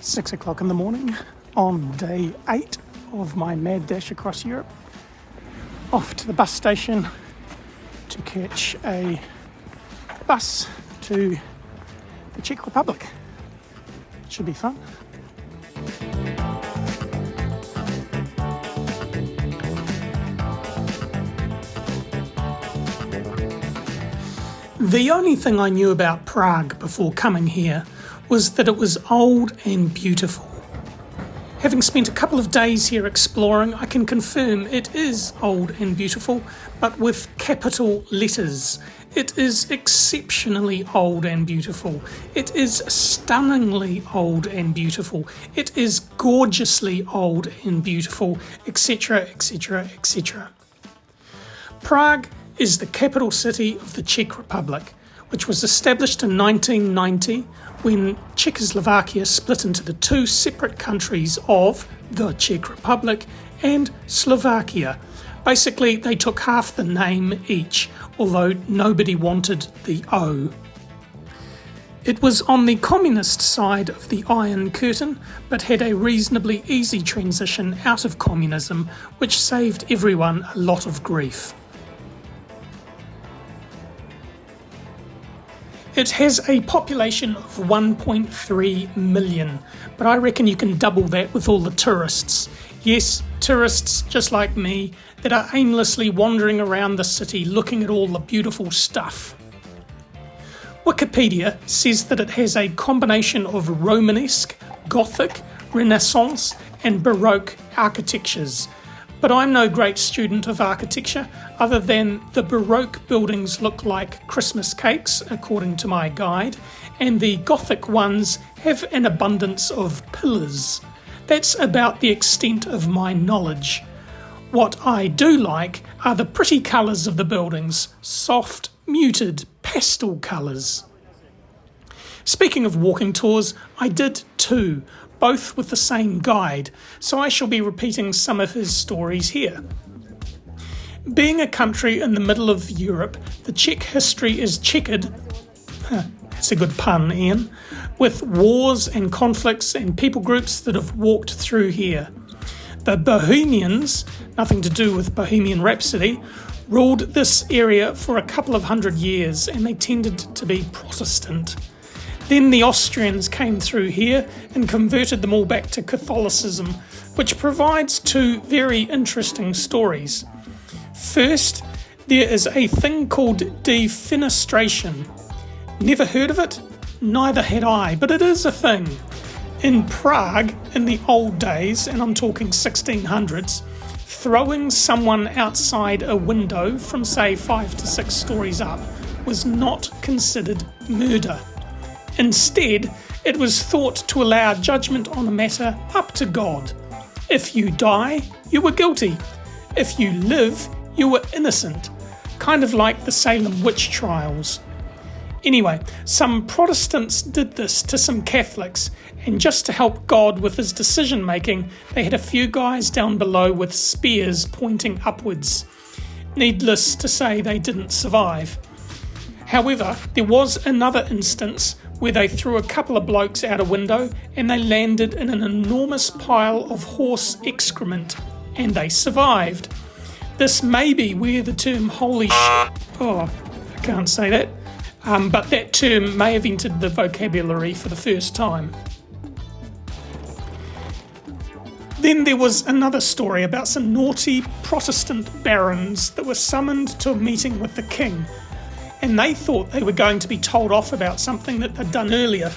6 o'clock in the morning on day 8 of my mad dash across Europe. Off to the bus station to catch a bus to the Czech Republic. Should be fun. The only thing I knew about Prague before coming here was that it was old and beautiful. Having spent a couple of days here exploring, I can confirm it is old and beautiful, but with capital letters. It is exceptionally old and beautiful. It is stunningly old and beautiful. It is gorgeously old and beautiful, etc., etc., etc. Prague is the capital city of the Czech Republic, which was established in 1990 when Czechoslovakia split into the two separate countries of the Czech Republic and Slovakia. Basically, they took half the name each, although nobody wanted the O. It was on the communist side of the Iron Curtain, but had a reasonably easy transition out of communism, which saved everyone a lot of grief. It has a population of 1.3 million, but I reckon you can double that with all the tourists. Yes, tourists just like me that are aimlessly wandering around the city looking at all the beautiful stuff. Wikipedia says that it has a combination of Romanesque, Gothic, Renaissance and Baroque architectures. But I'm no great student of architecture, other than the Baroque buildings look like Christmas cakes, according to my guide, and the Gothic ones have an abundance of pillars. That's about the extent of my knowledge. What I do like are the pretty colours of the buildings, soft, muted, pastel colours. Speaking of walking tours, I did two, both with the same guide, so I shall be repeating some of his stories here. Being a country in the middle of Europe, the Czech history is checkered, that's a good pun, Ian, with wars and conflicts and people groups that have walked through here. The Bohemians, nothing to do with Bohemian Rhapsody, ruled this area for a couple of hundred years and they tended to be Protestant. Then the Austrians came through here and converted them all back to Catholicism, which provides two very interesting stories. First, there is a thing called defenestration. Never heard of it? Neither had I, but it is a thing. In Prague, in the old days, and I'm talking 1600s, throwing someone outside a window from say 5 to 6 stories up was not considered murder. Instead, it was thought to allow judgment on a matter up to God. If you die, you were guilty. If you live, you were innocent. Kind of like the Salem witch trials. Anyway, some Protestants did this to some Catholics, and just to help God with his decision making, they had a few guys down below with spears pointing upwards. Needless to say, they didn't survive. However, there was another instance where they threw a couple of blokes out a window and they landed in an enormous pile of horse excrement, and they survived. This may be where the term holy I can't say that, but that term may have entered the vocabulary for the first time. Then there was another story about some naughty Protestant barons that were summoned to a meeting with the king, and they thought they were going to be told off about something that they'd done earlier.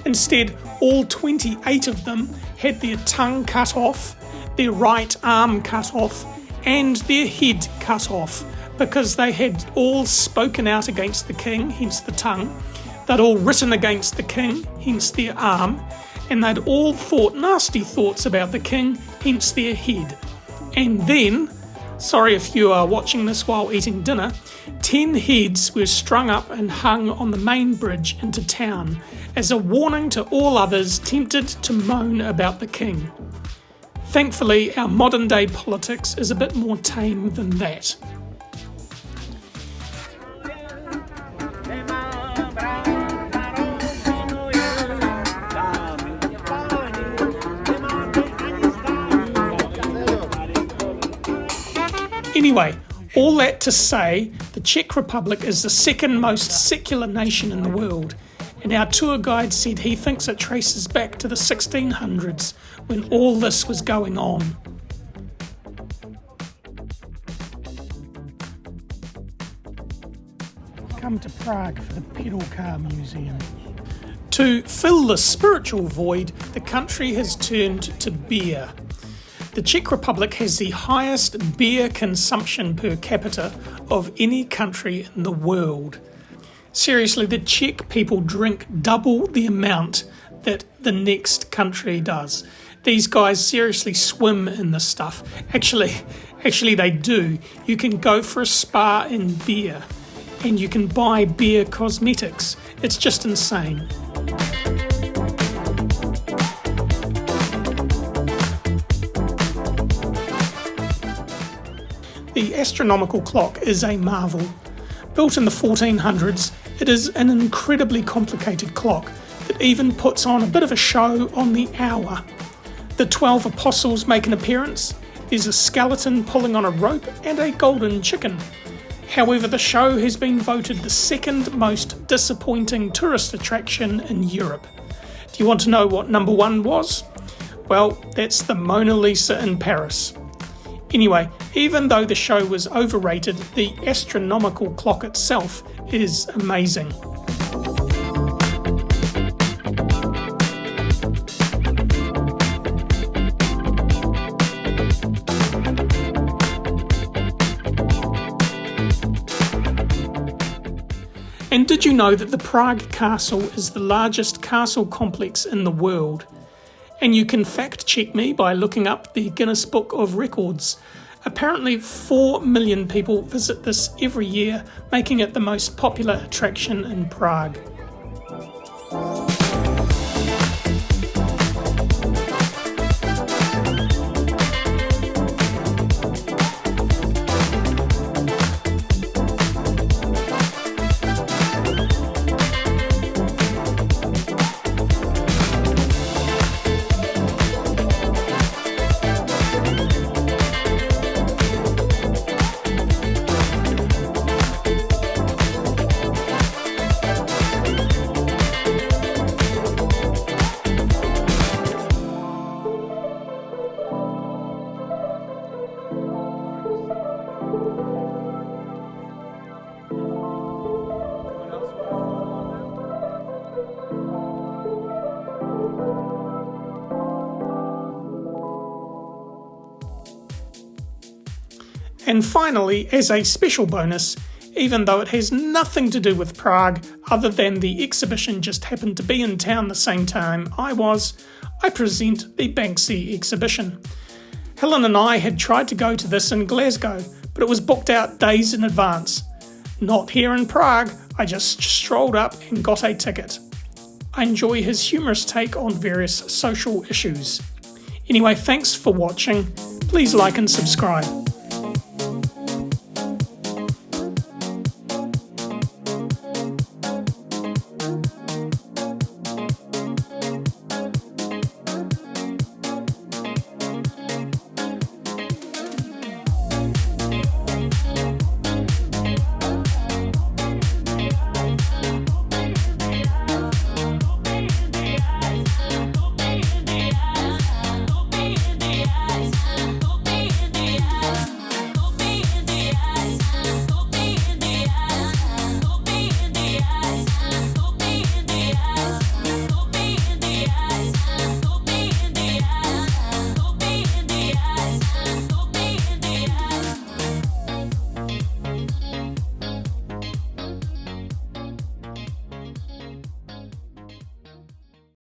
Instead, all 28 of them had their tongue cut off, their right arm cut off, and their head cut off, because they had all spoken out against the king, hence the tongue. They'd all written against the king, hence their arm, and they'd all thought nasty thoughts about the king, hence their head. And then, sorry if you are watching this while eating dinner, 10 heads were strung up and hung on the main bridge into town as a warning to all others tempted to moan about the king. Thankfully, our modern day politics is a bit more tame than that. Anyway, all that to say, the Czech Republic is the second most secular nation in the world, and our tour guide said he thinks it traces back to the 1600s when all this was going on. Come to Prague for the pedal car museum. To fill the spiritual void, the country has turned to beer. The Czech Republic has the highest beer consumption per capita of any country in the world. Seriously, the Czech people drink double the amount that the next country does. These guys seriously swim in this stuff. Actually they do. You can go for a spa in beer, and you can buy beer cosmetics. It's just insane. The astronomical clock is a marvel. Built in the 1400s, it is an incredibly complicated clock that even puts on a bit of a show on the hour. The 12 apostles make an appearance, there's a skeleton pulling on a rope and a golden chicken. However, the show has been voted the second most disappointing tourist attraction in Europe. Do you want to know what number one was? Well, that's the Mona Lisa in Paris. Anyway, even though the show was overrated, the astronomical clock itself is amazing. And did you know that the Prague Castle is the largest castle complex in the world? And you can fact check me by looking up the Guinness Book of Records. Apparently 4 million people visit this every year, making it the most popular attraction in Prague. And finally, as a special bonus, even though it has nothing to do with Prague other than the exhibition just happened to be in town the same time I present the Banksy Exhibition. Helen and I had tried to go to this in Glasgow, but it was booked out days in advance. Not here in Prague, I just strolled up and got a ticket. I enjoy his humorous take on various social issues. Anyway, thanks for watching. Please like and subscribe.